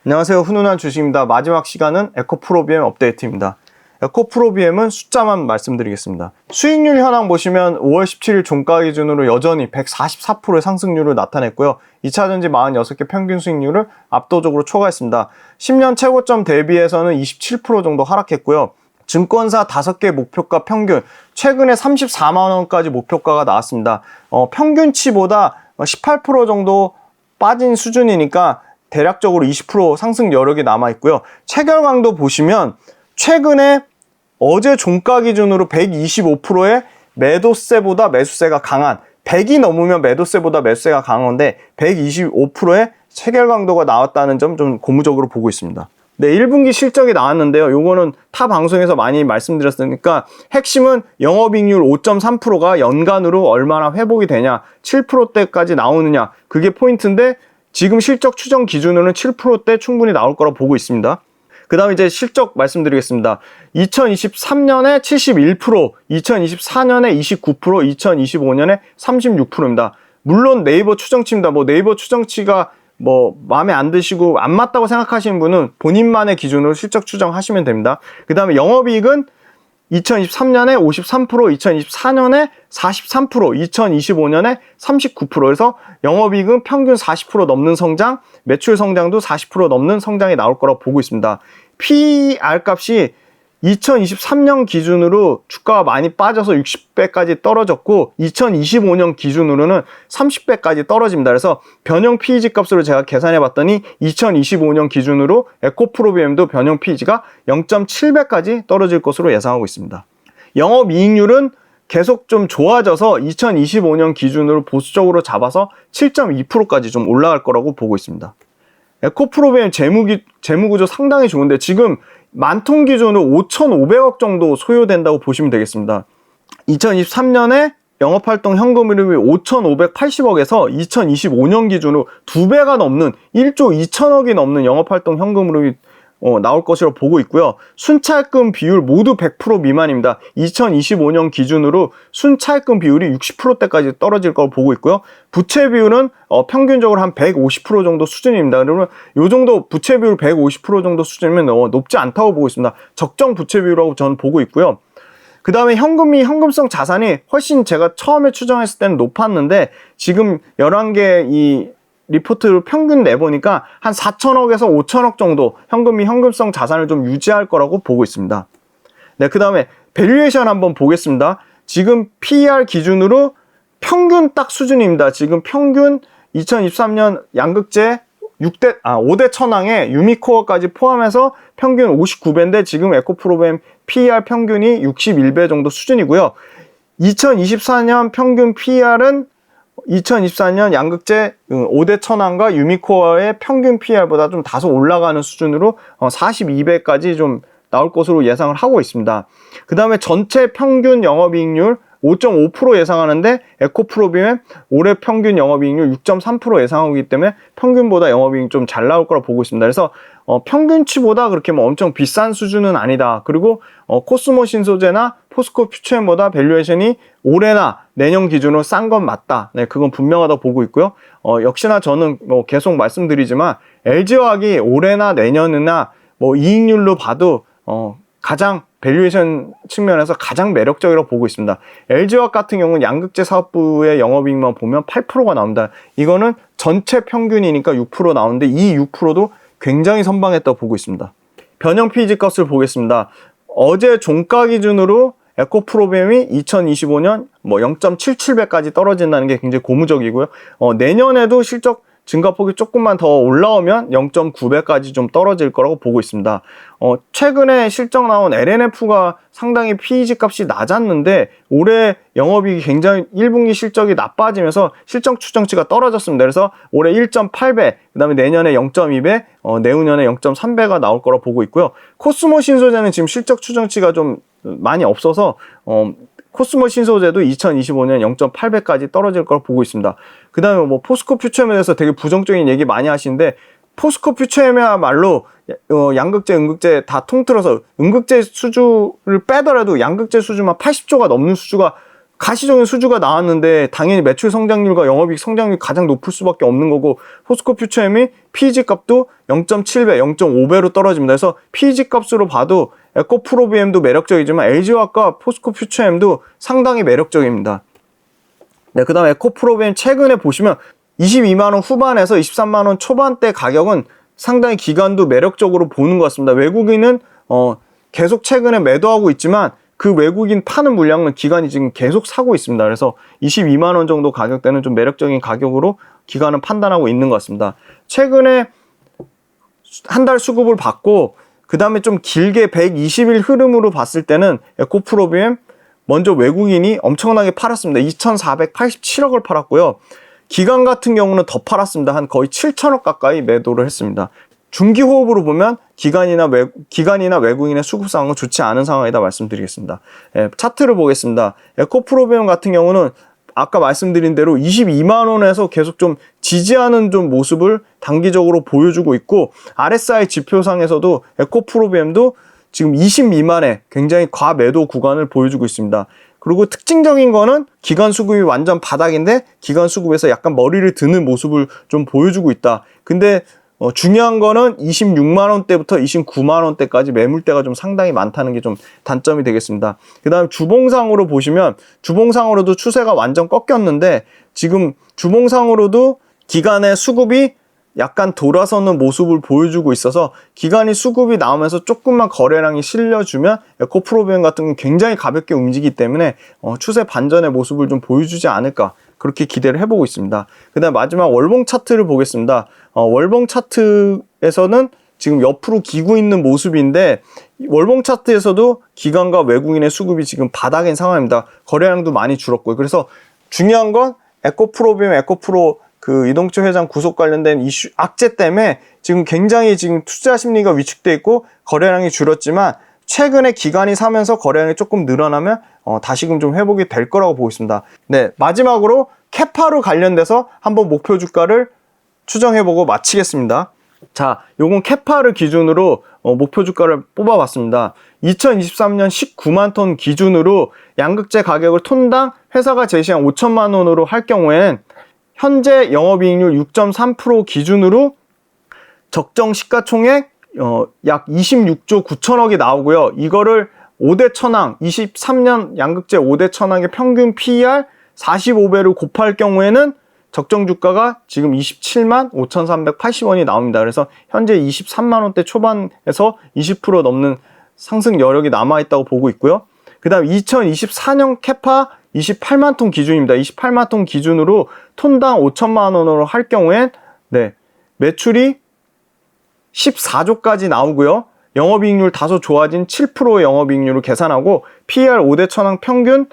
안녕하세요. 훈훈한 주식입니다. 마지막 시간은 에코프로비엠 업데이트입니다. 에코프로비엠은 숫자만 말씀드리겠습니다. 수익률 현황 보시면 5월 17일 종가 기준으로 여전히 144%의 상승률을 나타냈고요. 2차전지 46개 평균 수익률을 압도적으로 초과했습니다. 10년 최고점 대비해서는 27% 정도 하락했고요. 증권사 5개 목표가 평균 최근에 34만원까지 목표가가 나왔습니다. 평균치보다 18% 정도 빠진 수준이니까 대략적으로 20% 상승 여력이 남아있고요. 체결강도 보시면 최근에 어제 종가 기준으로 125%의 매도세보다 매수세가 강한, 100이 넘으면 매도세보다 매수세가 강한 건데 125%의 체결강도가 나왔다는 점 좀 고무적으로 보고 있습니다. 네, 1분기 실적이 나왔는데요. 요거는 타 방송에서 많이 말씀드렸으니까 핵심은 영업이익률 5.3%가 연간으로 얼마나 회복이 되냐, 7%대까지 나오느냐, 그게 포인트인데 지금 실적 추정 기준으로는 7%대 충분히 나올 거라고 보고 있습니다. 그 다음에 이제 실적 말씀드리겠습니다. 2023년에 71%, 2024년에 29%, 2025년에 36%입니다. 물론 네이버 추정치입니다. 네이버 추정치가 마음에 안 드시고 안 맞다고 생각하시는 분은 본인만의 기준으로 실적 추정하시면 됩니다. 그 다음에 영업이익은 2023년에 53%, 2024년에 43%, 2025년에 39%에서 영업이익은 평균 40% 넘는 성장, 매출 성장도 40% 넘는 성장이 나올 거라고 보고 있습니다. PER 값이 2023년 기준으로 주가가 많이 빠져서 60배까지 떨어졌고 2025년 기준으로는 30배까지 떨어집니다. 그래서 변형 PEG 값으로 제가 계산해 봤더니 2025년 기준으로 에코프로비엠도 변형 PEG가 0.7배까지 떨어질 것으로 예상하고 있습니다. 영업이익률은 계속 좀 좋아져서 2025년 기준으로 보수적으로 잡아서 7.2%까지 좀 올라갈 거라고 보고 있습니다. 에코프로비엠 재무구조 상당히 좋은데 지금 만통 기준으로 5,500억 정도 소요된다고 보시면 되겠습니다. 2023년에 영업활동 현금 흐름이 5,580억에서 2025년 기준으로 2배가 넘는 1조 2천억이 넘는 영업활동 현금 흐름이 나올 것으로 보고 있고요. 순차입금 비율 모두 100% 미만입니다. 2025년 기준으로 순차입금 비율이 60%대까지 떨어질 걸 보고 있고요. 부채 비율은 평균적으로 한 150% 정도 수준입니다. 그러면 이 정도 부채 비율 150% 정도 수준이면 높지 않다고 보고 있습니다. 적정 부채 비율이라고 저는 보고 있고요. 그 다음에 현금이 현금성 자산이 훨씬 제가 처음에 추정했을 때는 높았는데 지금 11개 이 리포트를 평균 내보니까 한 4천억에서 5천억 정도 현금이 현금성 자산을 좀 유지할 거라고 보고 있습니다. 네, 그 다음에 밸류에이션 한번 보겠습니다. 지금 PER 기준으로 평균 딱 수준입니다. 지금 평균 2023년 양극재 5대 천왕에 유미코어까지 포함해서 평균 59배인데 지금 에코프로비엠 PER 평균이 61배 정도 수준이고요. 2024년 평균 PER은 2024년 양극재 5대 천왕과 유미코어의 평균 PER보다 좀 다소 올라가는 수준으로 42배까지 좀 나올 것으로 예상을 하고 있습니다. 그 다음에 전체 평균 영업이익률 5.5% 예상하는데 에코프로비엠 올해 평균 영업이익률 6.3% 예상하고 있기 때문에 평균보다 영업이익 좀 잘 나올 거라 보고 있습니다. 그래서 평균치보다 그렇게 엄청 비싼 수준은 아니다. 그리고 코스모 신소재나 포스코 퓨처엠보다 밸류에이션이 올해나 내년 기준으로 싼 건 맞다. 네, 그건 분명하다고 보고 있고요. 역시나 저는 계속 말씀드리지만 LG화학이 올해나 내년이나 이익률로 봐도 가장 밸류에이션 측면에서 가장 매력적이라고 보고 있습니다. LG화학 같은 경우는 양극재 사업부의 영업이익만 보면 8%가 나옵니다. 이거는 전체 평균이니까 6% 나오는데 이 6%도 굉장히 선방했다고 보고 있습니다. 변형 PEG 값을 보겠습니다. 어제 종가 기준으로 에코프로비엠이 2025년 0.77배까지 떨어진다는 게 굉장히 고무적이고요. 내년에도 실적 증가폭이 조금만 더 올라오면 0.9배까지 좀 떨어질 거라고 보고 있습니다. 최근에 실적 나온 LNF가 상당히 PEG 값이 낮았는데 올해 영업이익이 굉장히 1분기 실적이 나빠지면서 실적 추정치가 떨어졌습니다. 그래서 올해 1.8배, 그 다음에 내년에 0.2배, 내후년에 0.3배가 나올 거라고 보고 있고요. 코스모 신소재는 지금 실적 추정치가 좀 많이 없어서 코스모 신소재도 2025년 0.8배까지 떨어질 걸 보고 있습니다. 그 다음에 포스코 퓨처엠에 대해서 되게 부정적인 얘기 많이 하시는데 포스코 퓨처엠이야말로 양극재, 음극재 다 통틀어서 음극재 수주를 빼더라도 양극재 수주만 80조가 넘는 수주가 가시적인 수주가 나왔는데 당연히 매출 성장률과 영업이익 성장률이 가장 높을 수밖에 없는 거고, 포스코 퓨처엠이 PEG 값도 0.7배, 0.5배로 떨어집니다. 그래서 PEG 값으로 봐도 에코프로비엠도 매력적이지만 LG화학과 포스코 퓨처엠도 상당히 매력적입니다. 네, 그 다음 에코프로비엠 최근에 보시면 22만원 후반에서 23만원 초반대 가격은 상당히 기관도 매력적으로 보는 것 같습니다. 외국인은 계속 최근에 매도하고 있지만 그 외국인 파는 물량은 기관이 지금 계속 사고 있습니다. 그래서 22만원 정도 가격대는 좀 매력적인 가격으로 기관은 판단하고 있는 것 같습니다. 최근에 한 달 수급을 받고 그 다음에 좀 길게 120일 흐름으로 봤을 때는 에코프로비엠 먼저 외국인이 엄청나게 팔았습니다. 2,487억을 팔았고요. 기관 같은 경우는 더 팔았습니다. 한 거의 7천억 가까이 매도를 했습니다. 중기 호흡으로 보면 기관이나 외국인의 수급 상황은 좋지 않은 상황이다 말씀드리겠습니다. 차트를 보겠습니다. 에코프로비엠 같은 경우는 아까 말씀드린 대로 22만원에서 계속 좀 지지하는 좀 모습을 단기적으로 보여주고 있고, RSI 지표상에서도 에코프로비엠도 지금 20 미만의 굉장히 과매도 구간을 보여주고 있습니다. 그리고 특징적인 거는 기관 수급이 완전 바닥인데 기관 수급에서 약간 머리를 드는 모습을 좀 보여주고 있다. 근데 중요한 거는 26만원대부터 29만원대까지 매물대가 좀 상당히 많다는 게 좀 단점이 되겠습니다. 그 다음 주봉상으로 보시면 주봉상으로도 추세가 완전 꺾였는데 지금 주봉상으로도 기관의 수급이 약간 돌아서는 모습을 보여주고 있어서 기관이 수급이 나오면서 조금만 거래량이 실려주면 에코프로비엠 같은 경우는 굉장히 가볍게 움직이기 때문에 추세 반전의 모습을 좀 보여주지 않을까, 그렇게 기대를 해보고 있습니다. 그 다음 마지막 월봉 차트를 보겠습니다. 월봉 차트에서는 지금 옆으로 기고 있는 모습인데 월봉 차트에서도 기관과 외국인의 수급이 지금 바닥인 상황입니다. 거래량도 많이 줄었고요. 그래서 중요한 건 에코프로비엠, 에코프로 그 이동철 회장 구속 관련된 이슈 악재 때문에 지금 굉장히 지금 투자 심리가 위축돼 있고 거래량이 줄었지만 최근에 기관이 사면서 거래량이 조금 늘어나면 다시금 좀 회복이 될 거라고 보고 있습니다. 네, 마지막으로 캐파로 관련돼서 한번 목표 주가를 추정해보고 마치겠습니다. 자, 요건 캐파를 기준으로 목표 주가를 뽑아봤습니다. 2023년 19만 톤 기준으로 양극재 가격을 톤당 회사가 제시한 5천만 원으로 할 경우에는 현재 영업이익률 6.3% 기준으로 적정 시가총액 약 26조 9천억이 나오고요. 이거를 5대 천왕, 23년 양극재 5대 천왕의 평균 PER 45배를 곱할 경우에는 적정 주가가 지금 27만 5,380원이 나옵니다. 그래서 현재 23만원대 초반에서 20% 넘는 상승 여력이 남아있다고 보고 있고요. 그 다음 2024년 캐파 28만 톤 기준입니다. 28만 톤 기준으로 톤당 5천만 원으로 할 경우엔 매출이 14조까지 나오고요. 영업이익률 다소 좋아진 7%의 영업이익률을 계산하고 PER 5대 천왕 평균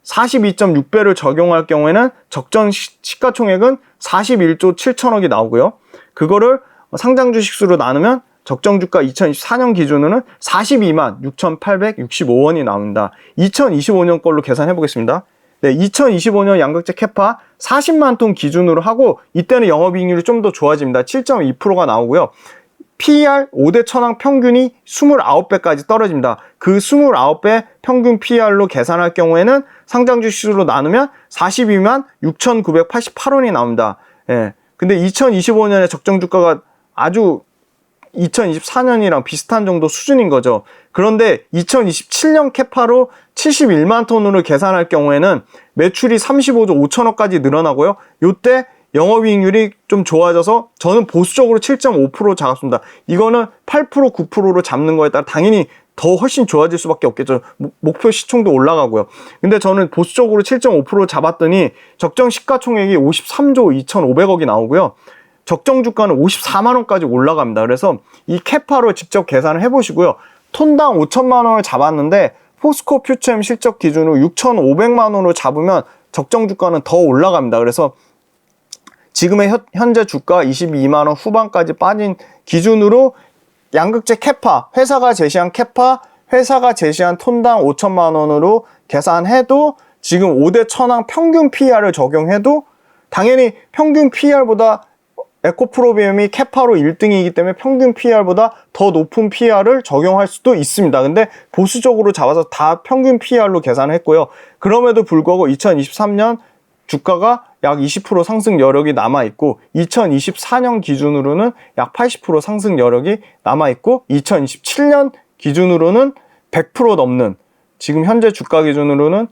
42.6배를 적용할 경우에는 적정 시가총액은 41조 7천억이 나오고요. 그거를 상장 주식수로 나누면 적정 주가 2024년 기준으로는 42만 6,865원이 나옵니다. 2025년 걸로 계산해 보겠습니다. 네, 2025년 양극재 캐파 40만 톤 기준으로 하고 이때는 영업이익률이 좀 더 좋아집니다. 7.2%가 나오고요. PER 5대 천왕 평균이 29배까지 떨어집니다. 그 29배 평균 PER로 계산할 경우에는 상장 주식수로 나누면 42만 6,988원이 나옵니다. 예. 근데 2025년에 적정 주가가 아주 2024년이랑 비슷한 정도 수준인 거죠. 그런데 2027년 캐파로 71만 톤으로 계산할 경우에는 매출이 35조 5천억까지 늘어나고요. 요때 영업이익률이 좀 좋아져서 저는 보수적으로 7.5% 잡았습니다. 이거는 8% 9%로 잡는 거에 따라 당연히 더 훨씬 좋아질 수밖에 없겠죠. 목표 시총도 올라가고요. 근데 저는 보수적으로 7.5% 잡았더니 적정 시가총액이 53조 2,500억이 나오고요. 적정 주가는 54만원까지 올라갑니다. 그래서 이 캐파로 직접 계산을 해보시고요. 톤당 5천만 원을 잡았는데 포스코 퓨처엠 실적 기준으로 6,500만 원으로 잡으면 적정 주가는 더 올라갑니다. 그래서 지금의 현재 주가 22만 원 후반까지 빠진 기준으로 양극재 캐파, 회사가 제시한 캐파, 회사가 제시한 톤당 5천만 원으로 계산해도 지금 5대 천왕 평균 PER을 적용해도 당연히 평균 PER보다 에코프로비엠이 캐파로 1등이기 때문에 평균 PER보다 더 높은 PER을 적용할 수도 있습니다. 근데 보수적으로 잡아서 다 평균 PER로 계산을 했고요. 그럼에도 불구하고 2023년 주가가 약 20% 상승 여력이 남아있고 2024년 기준으로는 약 80% 상승 여력이 남아있고 2027년 기준으로는 100% 넘는, 지금 현재 주가 기준으로는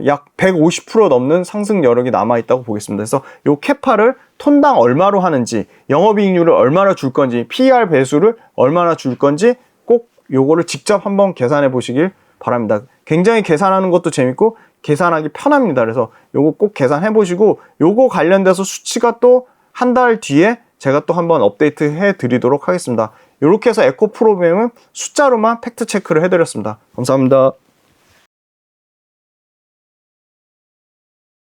약 150% 넘는 상승 여력이 남아있다고 보겠습니다. 그래서 요 캐파를 톤당 얼마로 하는지, 영업이익률을 얼마나 줄 건지, PER 배수를 얼마나 줄 건지 꼭 요거를 직접 한번 계산해 보시길 바랍니다. 굉장히 계산하는 것도 재밌고 계산하기 편합니다. 그래서 요거 꼭 계산해 보시고, 요거 관련돼서 수치가 또 한 달 뒤에 제가 또 한번 업데이트 해 드리도록 하겠습니다. 이렇게 해서 에코프로비엠은 숫자로만 팩트 체크를 해 드렸습니다. 감사합니다.